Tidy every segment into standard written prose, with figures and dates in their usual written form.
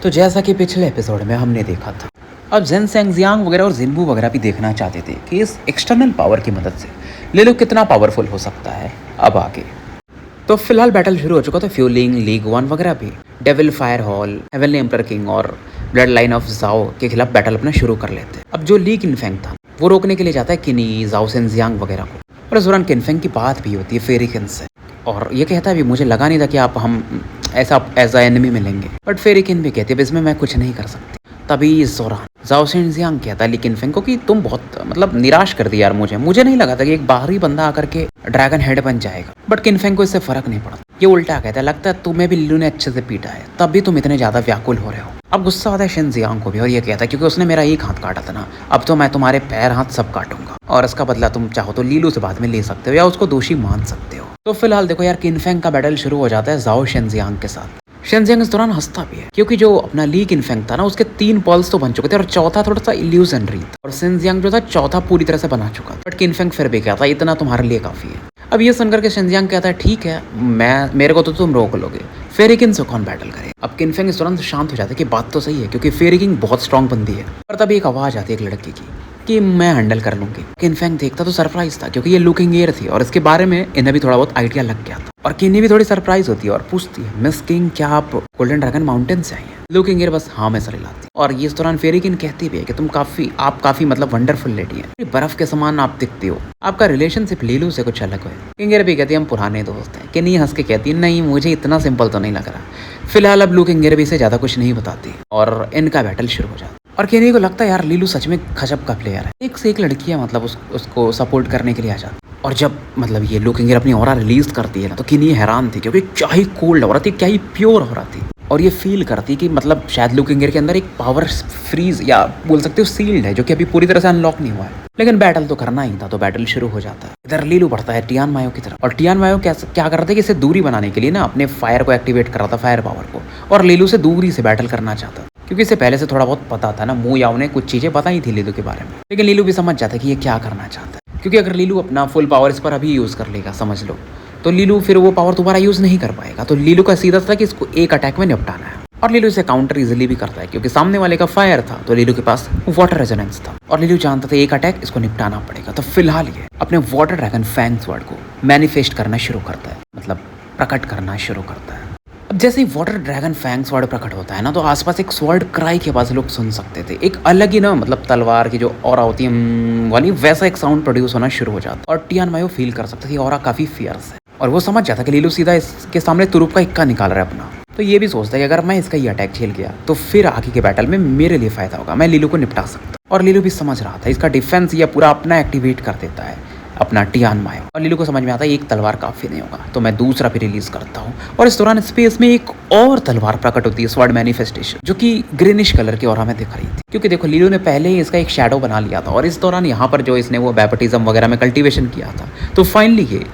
तो जैसा कि पिछले एपिसोड में हमने देखा था, अब जेन सेंगजियांग वगैरह और जिनबू वगैरह भी देखना चाहते थे कि इस एक्सटर्नल पावर की मदद से लिलू कितना पावरफुल हो सकता है अब आगे। तो फिलहाल बैटल शुरू हो चुका था फ्यूलिंग लीग वन वगैरह भी devil fire hall, heavenly emperor king और ब्लड लाइन ऑफ जाओ के खिलाफ बैटल अपना शुरू कर लेते हैं। अब जो ली किनफेंग था वो रोकने के लिए जाता है किनी, जाओ सेंगजियांग वगैरह को, और इस दौरान किनफेंग की बात भी होती है फेरिकिन से और ये कहता है भी मुझे लगा नहीं था कि आप हम ऐसा एज अ एनिमी मिलेंगे, बट फेरिकिन भी कहती है इसमें मैं कुछ नहीं कर सकती। तभी इस दौरान जाओ सेंगजियांग कहता है ली किनफेंग को कि तुम बहुत निराश कर दिया यार, मुझे नहीं लगा था कि एक बाहरी बंदा आकर के ड्रैगन हेड बन जाएगा। बट किनफेंग को इससे फर्क नहीं पड़ा, ये उल्टा कहता है लगता है तुम्हें भी लिलू ने अच्छे से पीटा है तब भी तुम इतने ज्यादा व्याकुल हो रहे हो। अब गुस्सा आता है शेनजियांग को भी और ये कहता है क्योंकि उसने मेरा एक हाथ काटा था ना, अब तो मैं तुम्हारे पैर हाथ सब काटूंगा और इसका बदला तुम चाहो तो लीलू से बाद में ले सकते हो या उसको दोषी मान सकते हो। तो फिलहाल देखो यार किनफेंग का बैटल शुरू हो जाता है जाओ शेनजियांग के साथ। शेनजियांग इस दौरान हंसता भी है क्योंकि जो अपना ली किनफेंग था ना उसके 3 पल्स तो बन चुके थे और चौथा थोड़ा सा इल्यूजनरी था और शेनजियांग जो था चौथा पूरी तरह से बना चुका था। बट किनफेंग फिर भी कहता इतना तुम्हारे लिए काफी है। अब ये सुनकर के शेनजियांग कहता है ठीक है मेरे को तो तुम रोक लोगे, फेरिकिन से कौन बैटल करे। अब किनफेंग इस दौरान शांत हो जाता है कि बात तो सही है क्योंकि फेरिकिन बहुत स्ट्रांग बंदी है। और तभी एक आवाज आती है एक लड़की की कि मैं हैंडल कर लूंगी। किनफेंग देखता तो सरप्राइज था क्योंकि ये लुकिंग एयर थी और इसके बारे में इन्हें भी थोड़ा बहुत आइडिया लग गया था और किन्नी भी थोड़ी सरप्राइज होती है और पूछती है मिस किंग क्या आप गोल्डन ड्रैगन माउंटेन से आई हैं। लुकिंग एयर बस हाँ में सर हिलाती और ये इस दौरान फेरिकिन कहती भी है कि आप काफी वंडरफुल लेडी है, बर्फ के समान आप दिखती हो, आपका रिलेशनशिप लीलू से कुछ अलग है। किंगर भी कहती है हम पुराने दोस्त हैं। किन्नी हंस के कहती है नहीं मुझे इतना सिंपल तो नहीं लग रहा। फिलहाल अब लुकिंग भी से ज्यादा कुछ नहीं बताती और इनका बैटल शुरू हो जाता और किन्नी को लगता है यार लीलू सच में खजब का प्लेयर है, एक से एक लड़कियां उसको सपोर्ट करने के लिए आ जाती। और जब ये लुकिंग अपनी ऑरा रिलीज करती है ना तो किन्नी हैरान थी क्योंकि क्या ही कोल्ड हो रहा थी, क्या ही प्योर हो रहा थी और ये फील करती कि शायद लुकिंग के अंदर एक पावर फ्रीज या बोल सकते हो सील्ड है जो कि अभी पूरी तरह से अनलॉक नहीं हुआ है। लेकिन बैटल तो करना ही था तो बैटल शुरू हो जाता है। इधर लीलू बढ़ता है टियान मायो की तरफ और टियान मायो क्या करता है कि इसे दूरी बनाने के लिए ना अपने फायर को एक्टिवेट कर रहा था, फायर पावर को, और लीलू से दूरी से बैटल करना चाहता क्योंकि इसे पहले से थोड़ा बहुत पता था ना, मू याओ ने कुछ चीजें बताई थी लीलू के बारे में। लेकिन लीलू भी समझ जाता है कि ये क्या करना चाहता है क्योंकि अगर लीलू अपना फुल पावर इस पर अभी यूज कर लेगा समझ लो तो लीलू फिर वो पावर दोबारा यूज नहीं कर पाएगा। तो लीलू का सीधा था कि इसको एक अटैक में निपटाना है और लीलू इसे काउंटर इजिली भी करता है क्योंकि सामने वाले का फायर था तो लीलू के पास वाटर रेजोनेंस था और लीलू जानता था एक अटैक इसको निपटाना पड़ेगा। तो फिलहाल ये अपने वाटर ड्रैगन फैंग स्वॉर्ड को मैनिफेस्ट करना शुरू करता है, प्रकट करना शुरू करता है। अब जैसे ही वाटर ड्रैगन फैंग स्वॉर्ड प्रकट होता है ना तो आसपास एक स्वॉर्ड क्राई के आवाज लोग सुन सकते थे, एक अलग ही ना तलवार की जो ऑरा होती है वाली वैसा एक साउंड प्रोड्यूस होना शुरू हो जाता और टियान मायो फील कर सकता थी ऑरा काफी फियर्स है और वो समझ जाता कि लीलू सीधा इसके सामने तुरुप का इक्का निकाल रहा है अपना। तो ये भी सोचता है कि अगर मैं इसका ये अटैक झेल गया तो फिर आगे के बैटल में मेरे लिए फायदा होगा, मैं लीलू को निपटा सकता। और लीलू भी समझ रहा था इसका डिफेंस ये पूरा अपना एक्टिवेट कर देता है अपना टियान मायो और लीलू को समझ में आता है एक तलवार काफी नहीं होगा तो मैं दूसरा भी रिलीज करता हूँ। और इस दौरान स्पेस में एक और तलवार प्रकट होती है स्वॉर्ड मैनिफेस्टेशन जो कि ग्रीनिश कलर की ऑरा में दिख रही थी क्योंकि देखो लीलू ने पहले ही इसका एक शैडो बना लिया था और इस दौरान यहाँ पर जो इसने वो बैप्टिज्म वगैरह में कल्टीवेशन किया था तो फाइनली ये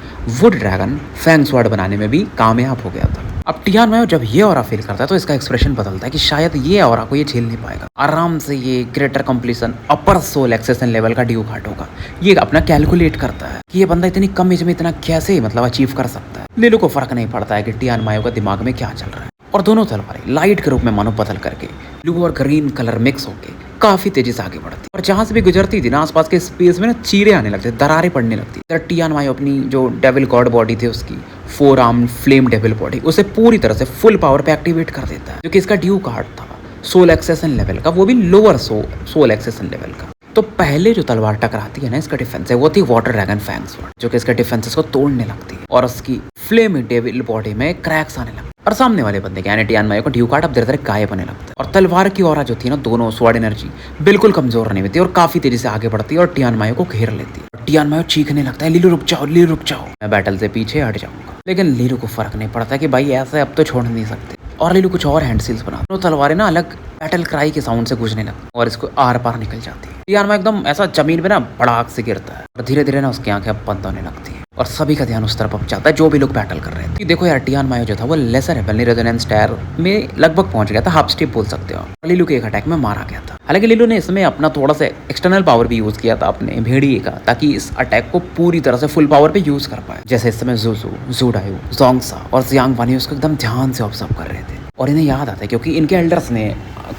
वुड ड्रैगन फैंग स्वॉर्ड बनाने में भी कामयाब हो गया था। अब टियान मायो जब ये ऑरा फील करता है तो इसका एक्सप्रेशन बदलता है कि शायद ये ऑरा को ये झेल नहीं पाएगा, आराम से ये ग्रेटर कंप्लीशन अपर सोल एक्सेशन लेवल का ड्यू घाट होगा। ये अपना कैलकुलेट करता है कि ये बंदा इतनी कम एज में इतना कैसे अचीव कर सकता है। लीलू को फर्क नहीं पड़ता है कि टियान मायो का दिमाग में क्या चल रहा है और दोनों तलवारें लाइट के रूप में मानो बदल करके ब्लू और ग्रीन कलर मिक्स होके काफी तेजी से आगे बढ़ती और जहां से भी गुजरती थी ना आसपास के स्पेस में ना चीरे आने लगते, दरारें पड़ने लगती। टियान मायो अपनी जो डेविल गॉड बॉडी थी उसकी 4 आर्म फ्लेम डेविल बॉडी उसे पूरी तरह से फुल पावर पे एक्टिवेट कर देता है जो कि इसका ड्यू कार्ड था सोल एक्सेशन लेवल का, वो भी लोअर सोल एक्सेशन लेवल का। तो पहले जो तलवार टकराती है ना इसका डिफेंस है वो थी वाटर ड्रैगन फैंग स्वॉर्ड जो कि इसका डिफेंसेस को तोड़ने लगती है और उसकी फ्लेम डेविल बॉडी में क्रैक्स आने लगते और सामने वाले बंदे के टियान मायो को ड्यू कार्ड अब धीरे धीरे गायब होने लगता है और तलवार की ऑरा जो थी ना दोनों स्वॉर्ड एनर्जी बिल्कुल कमजोर नहीं होती और काफी तेजी से आगे बढ़ती है और टियान मायो को घेर लेती है। टियान मायो चीखने लगता है लीलू रुक जाओ, मैं बैटल से पीछे हट जाऊंगा। लेकिन लीलू को फर्क नहीं पड़ता कि भाई ऐसे अब तो छोड़ नहीं सकते और लीलू कुछ और हैंड सील्स बना तो तलवारें ना अलग बैटल क्राई के साउंड से गूंजने लगती और इसको आर पार निकल जाती है। टियान मायो एकदम ऐसा जमीन पे ना बड़ाक से गिरता है और धीरे धीरे ना उसकी आंखें बंद होने लगती है और सभी का ध्यान उस तरफ अब जाता है जो भी लोग बैटल कर रहे थे। देखो यार टियान मायो जो था वो लेसर हेवनली रेजोनेंस टायर में लगभग पहुंच गया था, हाफ स्टेप बोल सकते हो। लीलू के एक अटैक में मारा गया था। हालांकि लीलू ने इसमें अपना थोड़ा सा एक्सटर्नल पावर भी यूज किया था अपने भेड़िए का ताकि इस अटैक को पूरी तरह से फुल पावर पे यूज कर पाए। जैसे इस समय जुजू, जुडायू, जोंगसा और जियांग वानी उसको एकदम ध्यान से ऑब्जर्व कर रहे थे और इन्हें याद आता है क्योंकि इनके एल्डर्स ने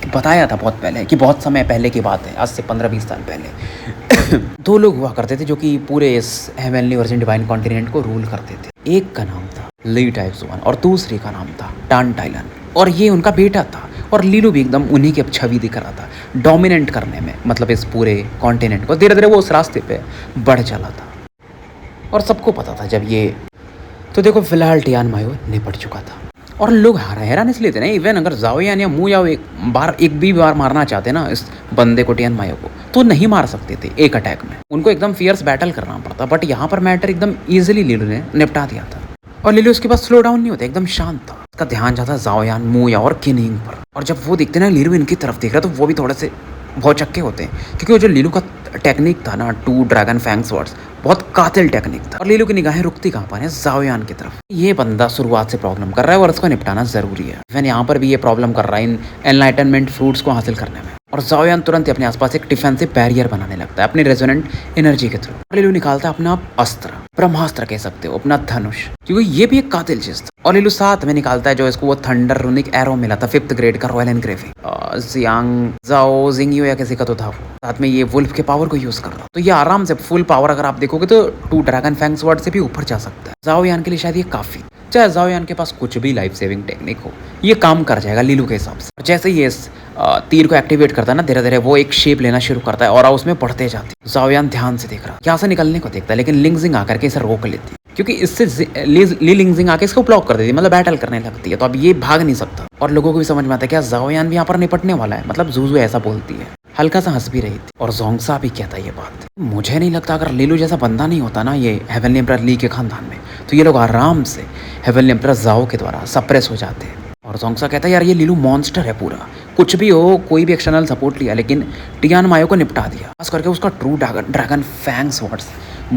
बताया था बहुत पहले कि बहुत समय पहले की बात है, आज से 15-20 साल पहले 2 लोग हुआ करते थे जो कि पूरे इस हेवनली वर्जिन डिवाइन कॉन्टिनेंट को रूल करते थे। एक का नाम था ली टाइप्स-1 और दूसरे का नाम था टान टाइलन, और ये उनका बेटा था। और लीलू भी एकदम उन्हीं की छवि दिख रहा था डोमिनेंट करने में, मतलब इस पूरे कॉन्टिनेंट को। धीरे धीरे वो उस रास्ते पे बढ़ चला था और सबको पता था जब ये, तो देखो फिलहाल टियान मायो निपट चुका था और लोग हैरान इसलिए थे ना, इवन अगर जाओयान या मू याओ एक भी बार मारना चाहते ना इस बंदे को, टियान मायो को, तो नहीं मार सकते थे एक अटैक में। उनको एकदम फियर्स बैटल करना पड़ता, बट यहाँ पर मैटर एकदम ईजिली लीलू ने निपटा दिया था। और लीलू उसके पास स्लो डाउन नहीं होता, एकदम शांत था। उसका ध्यान जाता जाओयान, मू याओ और किनिंग पर। और जब वो देखते ना लीलू इनकी तरफ देख रहा, तो वो भी थोड़े से बहुत चक्के होते हैं, क्योंकि वो जो लीलू का टेक्निक था ना, 2 ड्रैगन फैंग्स वर्ड्स, बहुत कातिल टेक्निक था। और लीलू की निगाहें रुकती कहाँ पर है, जाओयान की तरफ। ये बंदा शुरुआत से प्रॉब्लम कर रहा है और उसको निपटाना जरूरी है। इवन यहाँ पर भी ये प्रॉब्लम कर रहा है इन एनलाइटनमेंट फ्रूट्स को हासिल करने में। और जाओयान तुरंत ही अपने आसपास एक डिफेंसिव बैरियर बनाने लगता है अपनी रेजोनेंट एनर्जी के थ्रू। लीलू निकालता है अपना अस्त्र, ब्रह्मास्त्र कह सकते हो, अपना धनुष, क्योंकि ये भी एक कातिल चीज था। और लीलू साथ में निकालता है जो इसको वो थंडर रूनिक एरो मिला था 5th ग्रेड का रॉयल एनग्रेविंग। जियांग जाओ जिंगियो या किसी का तो था वो, साथ में ये वुल्फ के पावर को यूज कर रहा। तो ये आराम से फुल पावर अगर आप देखोगे तो 2 ड्रैगन फैंग्स वर्ड से भी ऊपर जा सकता है। जाओयान के लिए शायद ये काफी, चाहे जाओयान के पास कुछ भी लाइफ सेविंग टेक्निक हो, ये काम कर जाएगा लीलू के हिसाब से। जैसे ये इस तीर को एक्टिवेट करता है ना, धीरे धीरे वो एक शेप लेना शुरू करता है और उसमें बढ़ते जाती है। जाओयान ध्यान से देख रहा, यहाँ से निकलने को देखता है, लेकिन लिंगजिंग आकर के इसे रोक लेती है, क्योंकि इससे ली लिंगजिंग आके इसको ब्लॉक कर देती है, मतलब बैटल करने लगती है। तो अब ये भाग नहीं सकता और लोगों को भी समझ में आता है क्या जाओयान भी यहाँ पर निपटने वाला है, मतलब जूजू ऐसा बोलती है। हल्का सा हंस भी रही थी और जोंगसा भी कहता है ये बात। मुझे नहीं लगता अगर लीलू जैसा बंदा नहीं होता ना ये हेवनली एम्परर ली के खानदान में, तो ये लोग आराम से हेवनली एम्परर जाओ के द्वारा सप्रेस हो जाते हैं। और जोंगसा कहता है यार ये लीलू मॉन्स्टर है पूरा, कुछ भी हो, कोई भी एक्सटर्नल सपोर्ट लिया लेकिन टियान मायो को निपटा दिया। खास करके उसका ट्रू ड्रैगन फैंग्स वर्ड्स,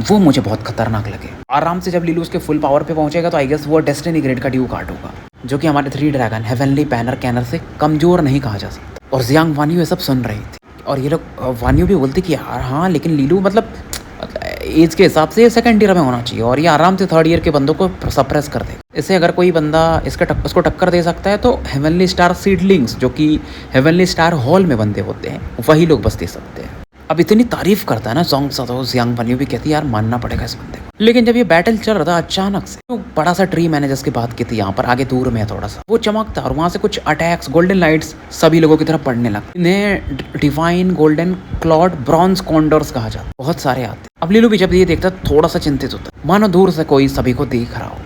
वो मुझे बहुत खतरनाक लगे। आराम से जब लीलू उसके फुल पावर पे पहुंचेगा तो आई गेस वो डेस्टिनी ग्रेड का ड्यू कार्ड होगा, जो कि हमारे 3 ड्रैगन हेवनली पैनर कैनर से कमजोर नहीं कहा जा सकता। और जियांग वानियो ये सब सुन रही थी और ये लोग वानियो भी बोलते कि यार हाँ, लेकिन लीलू मतलब एज के हिसाब से 2nd ईयर में होना चाहिए और ये आराम से 3rd ईयर के बंदों को सप्रेस कर दे। इसे अगर कोई बंदा उसको टक्कर दे सकता है तो हेवनली स्टार सीडलिंग्स, जो कि हेवनली स्टार हॉल में बंदे होते हैं, वही लोग बस दे सकते हैं। अब इतनी तारीफ करता है ना जोंगसा, तो जियांग वानियो भी कहती है यार मानना पड़ेगा इस बंदे को। लेकिन जब ये बैटल चल रहा था अचानक से तो बड़ा सा ट्री मैंने जिसकी बात की थी यहाँ पर आगे दूर में थोड़ा सा, वो चमकता और वहां से कुछ अटैक्स गोल्डन लाइट्स सभी लोगों की तरफ पड़ने लगते। इन्हें डिवाइन गोल्डन क्लॉड ब्रॉन्ज कॉन्डोर्स कहा जाता है, बहुत सारे आते। अब लीलू भी जब ये देखता थोड़ा सा चिंतित होता, मानो दूर से कोई सभी को देख रहा हो।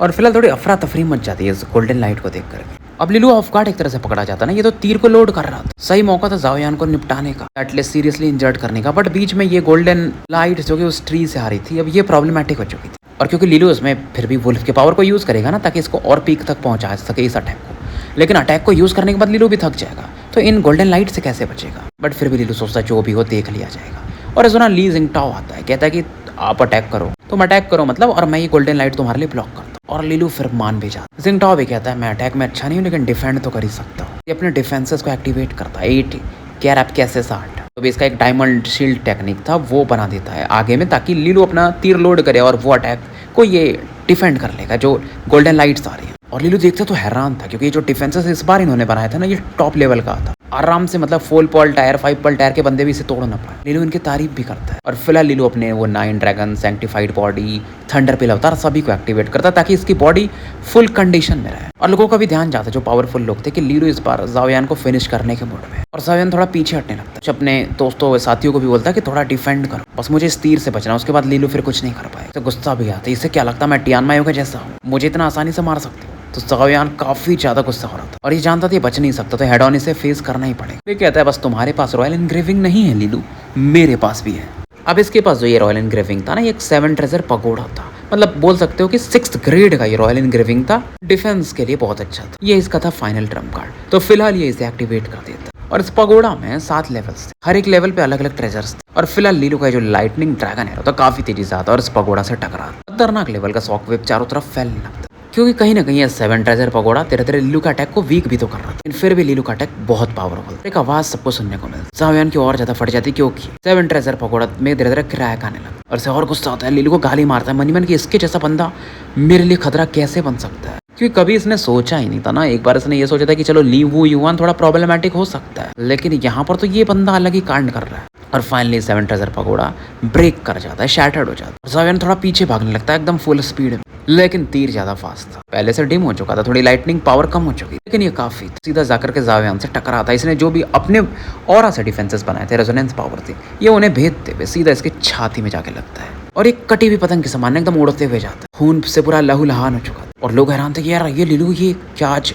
और फिलहाल थोड़ी अफरा तफरी मच जाती है इस गोल्डन लाइट को देख करके। अब लीलू ऑफ गार्ड एक तरह से पकड़ा जाता ना, ये तो तीर को लोड कर रहा था, सही मौका था जाओयान को निपटाने का, एटलीस्ट सीरियसली इंजर्ड करने का। बट बीच में ये गोल्डन लाइट जो कि उस ट्री से आ रही थी, अब ये प्रॉब्लमेटिक हो चुकी थी। और क्योंकि लीलू उसमें फिर भी वुल्फ के पावर को यूज करेगा ना, ताकि इसको और पीक तक पहुंचा सके इस अटैक को, लेकिन अटैक को यूज करने के बाद लीलू भी थक जाएगा, तो इन गोल्डन लाइट से कैसे बचेगा। बट फिर भी लीलू सोचता जो भी हो देख लिया जाएगा। और इस दौरान ली जिंगटाओ आता है, कहता है कि आप अटैक करो, तुम अटैक करो मतलब, और मैं ये गोल्डन लाइट तुम्हारे लिए ब्लॉक करता हूँ। और लीलू फिर मान भी जाता। जिंगटाओ भी कहता है मैं अटैक में अच्छा नहीं हूँ, लेकिन डिफेंड तो कर ही सकता हूँ। ये अपने डिफेंसेस को एक्टिवेट करता है 8 क्या आप कैसे 60, तो इसका एक डायमंड शील्ड टेक्निक था, वो बना देता है आगे में, ताकि लीलू अपना तीर लोड करे और वो अटैक को ये डिफेंड कर लेगा जो गोल्डन लाइट्स आ रही है। और लीलू देखते तो हैरान था, क्योंकि जो डिफेंसेस इस बार इन्होंने बनाया था ना, ये टॉप लेवल का था आराम से, मतलब 4 पॉल टायर 5 पॉल टायर के बंदे भी इसे तोड़ ना पाए। लीलू इनकी तारीफ भी करता है। और फिलहाल लीलू अपने वो 9 ड्रैगन सैंक्टिफाइड बॉडी थंडर पिल अवतार सभी को एक्टिवेट करता है, ताकि इसकी बॉडी फुल कंडीशन में रहे। और लोगों का भी ध्यान जाता है, जो पावरफुल लोग थे, कि लीलू इस बार जाओयान को फिनिश करने के मूड में। और जाओयान थोड़ा पीछे हटने लगता है, अपने दोस्तों साथियों को भी बोलता है कि थोड़ा डिफेंड करो, बस मुझे इस तीर से बचना। उसके बाद लीलू फिर कुछ नहीं कर पाए, तो गुस्सा भी आता है, इसे क्या लगता है मैं टियान मायो के जैसा हूँ, मुझे इतना आसानी से मार सकते हो। तो जाओयान काफी ज्यादा गुस्सा हो रहा था और ये जानता था ये बच नहीं सकता, तो हेड ऑन इसे फेस करना ही पड़ेगा। ये कहता है बस तुम्हारे पास रॉयल एनग्रेविंग नहीं है लीलू, मेरे पास भी है। अब इसके पास जो ये रॉयल एनग्रेविंग था ना, ये एक 7 ट्रेजर पगोड़ा था, मतलब बोल सकते हो कि 6th ग्रेड का ये रॉयल एनग्रेविंग था, डिफेंस के लिए बहुत अच्छा था। ये इसका था फाइनल ट्रम्प कार्ड, तो फिलहाल ये इसे एक्टिवेट कर देता। और इस पगोड़ा में 7 लेवल्स थे, हर एक लेवल पे अलग अलग ट्रेजर्स थे। और फिलहाल लीलू का जो लाइटनिंग ड्रैगन है तो काफी तेजी से आता और इस पगोड़ा से टकरा, खतरनाक लेवल का शॉकवेव चारों तरफ फैलने लगता, क्योंकि कहीं ना कहीं ये 7 ट्रेजर पगोड़ा धीरे धीरे लीलू का अटैक को वीक भी तो कर रहा था, लेकिन फिर भी लीलू का अटैक बहुत पावरफुल। एक आवाज सबको सुनने को मिलती, जाओयान की और ज्यादा फट जाती, क्योंकि 7 ट्रेजर पगोड़ा में धीरे धीरे क्रैक आने लगा। और इसे और गुस्सा होता है, लीलू को गाली मारता है मन ही मन कि इसके जैसा बंदा मेरे लिए खतरा कैसे बन सकता है, क्योंकि कभी इसने सोचा ही नहीं था ना, एक बार इसने ये सोचा था कि चलो ली वू युआन थोड़ा प्रॉब्लमेटिक हो सकता है, लेकिन यहाँ पर तो ये बंदा अलग ही कांड कर रहा है। और finally seven treasure pagoda break कर जाता है, शैटर्ड हो जाता है। ज़ावियन थोड़ा पीछे भागने लगता है एकदम फुल स्पीड में, लेकिन तीर ज्यादा फास्ट था, पहले से डिम हो चुका था, थोड़ी लाइटनिंग पावर कम हो चुकी, लेकिन ये काफी सीधा जाकर के ज़ावियन से टकराता है। इसने जो भी अपने ऑरा से डिफेंसेस बनाए थे, रेजोनेंस पावर थी, ये उन्हें भेदते हुए सीधा इसके छाती में जाके लगता है और एक कटी हुई पतंग के समान एकदम उड़ते हुए जाता है। खून से पूरा लहूलुहान हो चुका था और लोग हैरान थे कि यार ये लिलू ये क्या आज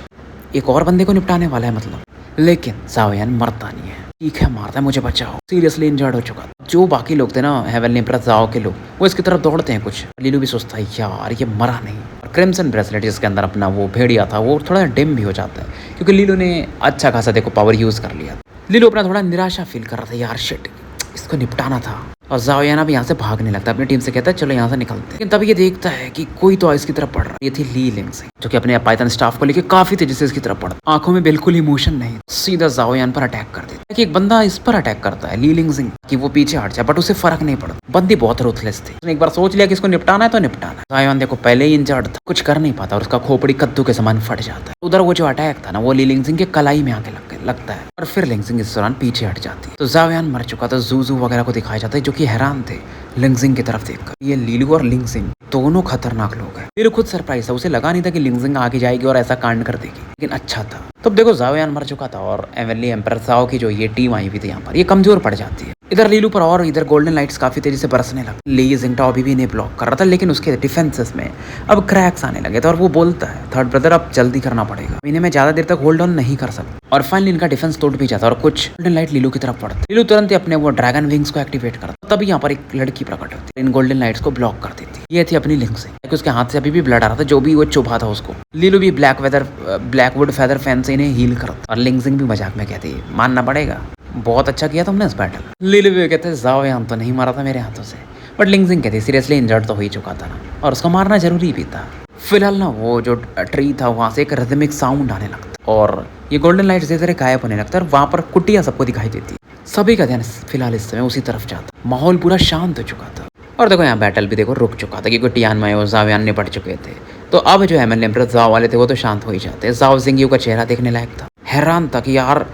एक और बंदे को निपटाने वाला है मतलब। लेकिन ज़ावियन मरता नहीं है, ठीक है मारता है, मुझे बचाओ, सीरियसली इंजर्ड हो चुका था। जो बाकी लोग थे ना हेवनली एम्प्रेस ज़ाओ के लोग, वो इसकी तरफ दौड़ते हैं कुछ, लिलू भी सोचता है यार ये मरा नहीं। और क्रिम्सन ब्रेसलेट जिसके अंदर अपना वो भेड़िया था वो थोड़ा डिम भी हो जाता है, क्योंकि लिलू ने अच्छा खासा देखो पावर यूज़ कर लिया। लिलू अपना थोड़ा निराशा फील कर रहा था, यार शिट इसको निपटाना था। और ज़ावियन अब यहाँ से भागने लगता है, अपनी टीम से कहता है चलो यहाँ से निकलते हैं। लेकिन तभी ये देखता है कि कोई तो इसकी तरफ पड़ रहा है। ये थी ली लिंगजिंग, जो कि अपने पाइथन स्टाफ को लेकर काफी तेजी से इसकी तरफ पड़ता, आंखों में बिल्कुल इमोशन नहीं, सीधा ज़ावियन पर अटैक कर देता है। कि एक बंदा इस पर अटैक करता है ली लिंगजिंग कि वो पीछे हट जाए, बट उसे फर्क नहीं पड़ता। बंदी बहुत रूथलेस थी, उसने एक बार सोच लिया कि इसको निपटाना है तो निपटाना है। ज़ावियन देखो पहले ही इंजर्ड था, कुछ कर नहीं पाता और उसका खोपड़ी कद्दू के समान फट जाता है। उधर वो जो अटैक था ना वो ली लिंगजिंग के कलाई में आके लगता है और फिर लिंगजिंग इस दौरान पीछे हट जाती है। तो ज़ावियन मर चुका था, जूजू वगैरह को दिखाया जाता है जो कि हैरान थे लिंगजिंग की तरफ देखकर। ये लिलू और लिंगजिंग दोनों खतरनाक लोग हैं। लिलू खुद सरप्राइज था, उसे लगा नहीं था कि लिंगजिंग आगे जाएगी और ऐसा कांड कर देगी, लेकिन अच्छा था। तब देखो ज़ावियन मर चुका था और हेवनली एम्प्रेस ज़ाओ की जो ये टीम आई हुई थी यहाँ पर, ये कमजोर पड़ जाती है। इधर लिलू पर और इधर गोल्डन लाइट्स काफी तेजी से बरसने लगे। ली जिंगटाओ अभी भी इन्हें ब्लॉक कर रहा था, लेकिन उसके डिफेंसेस में अब क्रैक्स आने लगे थे और वो बोलता है थर्ड ब्रदर अब जल्दी करना पड़ेगा, इन्हें मैं ज्यादा देर तक होल्ड ऑन नहीं कर सकता। और फाइनली इनका डिफेंस टूट भी जाता और कुछ गोल्डन लाइट लिलू की तरफ पड़ती। लिलू तुरंत ही अपने वो ड्रैगन विंग्स को एक्टिवेट करता, तभी यहाँ पर एक लड़की प्रकट होती, इन गोल्डन लाइट्स को ब्लॉक कर देती। ये थी अपनी लिंगजिंग, उसके हाथ से अभी भी ब्लड आ रहा था, जो भी वो चुभा था उसको। लिलू भी ब्लैकवुड फेदर फैन से इन्हें हील करता और लिंगजिंग भी मजाक में कहती है मानना पड़ेगा बहुत अच्छा किया तुमने इस बैटल। लिलू भी कहते हैं ज़ावियन तो नहीं मारा था मेरे हाथों से, बट लिंगजिंग कहती सीरियसली इंजर्ड तो हो ही चुका था ना और उसको मारना जरूरी भी था। फिलहाल ना वो जो ट्री था वहाँ से एक रिदमिक साउंड आने लगता और ये गोल्डन लाइट्स धीरे धीरे गायब होने लगता है और वहाँ पर कुटिया सबको दिखाई देती। सभी का ध्यान फिलहाल इस समय उसी तरफ जाता, माहौल पूरा शांत हो चुका था। और देखो यहाँ बैटल भी देखो रुक चुका था क्योंकि टियानमाई और ज़ावियन ने पड़ चुके थे। तो अब जो हेवनली एम्प्रेस ज़ाओ वाले थे वो तो शांत हो ही जाते। ज़ाओ जिंगयू का चेहरा देखने लायक था, हैरान था कि यार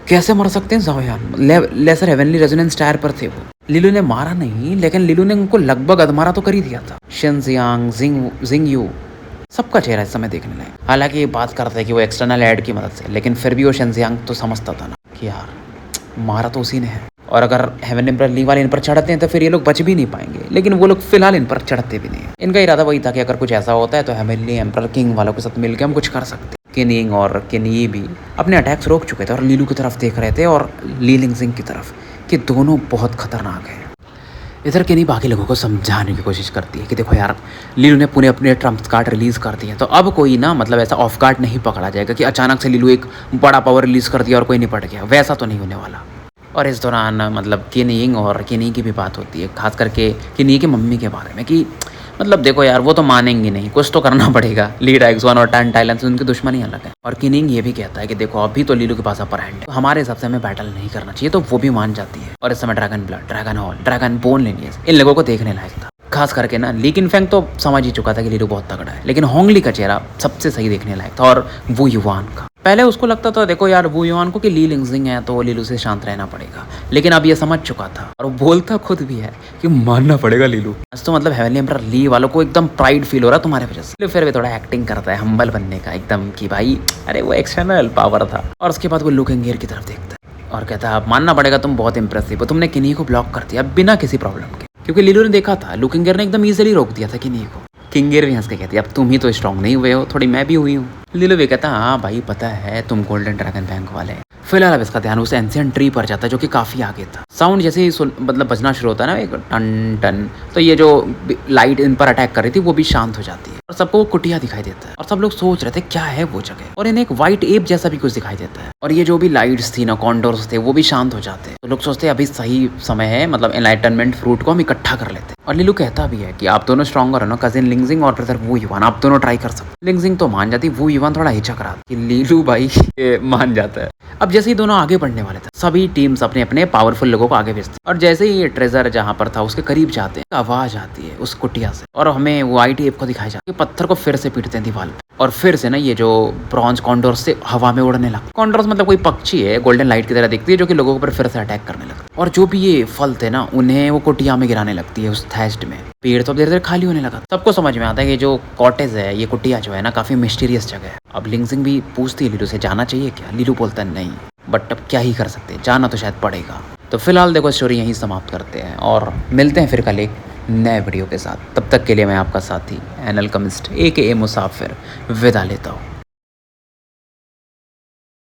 कैसे मर सकते हैं ज़ावियन। लेसर हेवनली रेजोनेंस टायर पर थे वो। लिलू ने मारा नहीं, लेकिन लिलू ने उनको लगभग अधमारा तो कर ही दिया था। शिनजियांग, जिंगयू सबका चेहरा इस समय देखने लायक। हालांकि ये बात करते हैं कि वो एक्सटर्नल एड की मदद से, लेकिन फिर भी वो शिनजियांग तो समझता था ना कि यार मारा तो उसी ने है। और अगर हेवन एम्परर ली वाले इन पर चढ़ते हैं तो फिर ये लोग बच भी नहीं पाएंगे, लेकिन वो लोग फिलहाल इन पर चढ़ते भी नहीं है। इनका इरादा वही था कि अगर कुछ ऐसा होता है तो हेवनली एम्परर किंग वालों के साथ मिलकर हम कुछ कर सकते हैं। किनिंग और किनी भी अपने अटैक्स रोक चुके थे और लिलू की तरफ देख रहे थे और ली लिंगजिंग की तरफ, कि दोनों बहुत खतरनाक है। इधर किनी बाकी लोगों को समझाने की कोशिश करती है कि देखो यार लिलू ने पूरे अपने ट्रम्प कार्ड रिलीज कर दिए, तो अब कोई ना मतलब ऐसा ऑफ गार्ड नहीं पकड़ा जाएगा कि अचानक से लिलू एक बड़ा पावर रिलीज कर दिया और कोई निपट गया, वैसा तो नहीं होने वाला। और इस दौरान मतलब किनिंग और किनी की भी बात होती है, खास करके किनी की मम्मी के बारे में कि मतलब देखो यार वो तो मानेंगी नहीं, कुछ तो करना पड़ेगा। लीड एक्स1 और टन टाइलन से उनकी दुश्मनी अलग है। और किनिंग ये भी कहता है कि देखो अभी तो लिलू के पास अपर हैंड है, तो हमारे हिसाब से हमें बैटल नहीं करना चाहिए, तो वो भी मान जाती है। और इस समय dragon blood, dragon hall, dragon bone lineage इन लोगों को देखने लायक था। खास करके ना ली किनफेंग तो समझ ही चुका था कि लिलू बहुत तगड़ा है, लेकिन होंगली का चेहरा सबसे सही देखने लायक था और वो युवान का। पहले उसको लगता था देखो यार वो युवान को कि ली लिंगजिंग है तो लिलू से शांत रहना पड़ेगा, लेकिन अब ये समझ चुका था और वो बोलता खुद भी है कि मानना पड़ेगा लिलू। आज तो मतलब हेवनली एम्परर ली वालों को एकदम प्राइड फील हो रहा तुम्हारे वजह से। फिर भी थोड़ा एक्टिंग करता है हम्बल बनने का एकदम कि भाई अरे वो एक्सटर्नल पावर था। और उसके बाद वो लुकिंगियर की तरफ देखता है और कहता है मानना पड़ेगा तुम बहुत इंप्रेसिव हो, तुमने किनी को ब्लॉक कर दिया बिना किसी प्रॉब्लम के, क्योंकि लिलू ने देखा था लुकिंगियर ने एकदम ईजिली रोक दिया था किनी को। किंगियर भी हंस के कहती है अब तुम ही तो स्ट्रांग नहीं हुए हो, थोड़ी मैं भी हुई हूँ। लिलू भी कहता हाँ भाई पता है तुम गोल्डन ड्रैगन बैंक वाले। फिलहाल अब इसका ध्यान उस एंशिएंट ट्री पर जाता है जो कि काफी आगे था। साउंड जैसे ही मतलब बजना शुरू होता है ना एक टन टन, तो ये जो लाइट इन पर अटैक कर रही थी वो भी शांत हो जाती है और सबको वो कुटिया दिखाई देता है और सब लोग सोच रहे थे क्या है वो जगह, और इन्हें एक व्हाइट एप जैसा भी कुछ दिखाई देता है। और ये जो भी लाइट्स थी ना कॉन्डोर्स थे वो भी शांत हो जाते हैं। तो लोग सोचते हैं अभी सही समय है, मतलब एनलाइटनमेंट फ्रूट को हम इकट्ठा कर लेते हैं। और लिलू कहता भी है कि आप दोनों स्ट्रॉन्गर हो ना, कजिन लिंगजिंग और ब्रदर वू युवान, आप दोनों ट्राई कर सकते। लिंगजिंग तो मान जाती, वू युवान थोड़ा हिचक रहा कि लिलू भाई मान जाता है। अब जैसे ही दोनों आगे बढ़ने वाले थे सभी टीम्स अपने अपने पावरफुल लोगों को आगे भेजती, और जैसे ही ये ट्रेजर जहाँ पर था उसके करीब जाते हैं आवाज आती है उस कुटिया से और हमें वो व्हाइट एप को दिखाया जाता है पत्थर को फिर से पीटते हैं दीवार पे, और फिर से ना ये जो ब्रॉन्ज कॉन्डोर्स से हवा में उड़ने लगते। कॉन्डोर्स मतलब कोई पक्षी है, गोल्डन लाइट की तरह दिखती है, जो कि लोगों के ऊपर फिर से अटैक करने लगता है। और जो भी ये फल थे ना, उन्हें वो कुटिया में गिराने लगती है उस थैस्ट में। पेड़ तो धीरे धीरे खाली होने लगा। सबको समझ में आता है कि जो कॉटेज है, ये कुटिया जो है ना, काफी मिस्टीरियस जगह है। अब लिंगजिंग भी पूछती है लीलू से, जाना चाहिए क्या? लीलू बोलता है नहीं, बट अब क्या ही कर सकते हैं, जाना तो शायद पड़ेगा। तो फिलहाल देखो स्टोरी यहीं समाप्त करते हैं और मिलते हैं फिर कल एक नए वीडियो के साथ। तब तक के लिए मैं आपका साथी एन अल्केमिस्ट AKA मुसाफिर विदा लेता हूँ।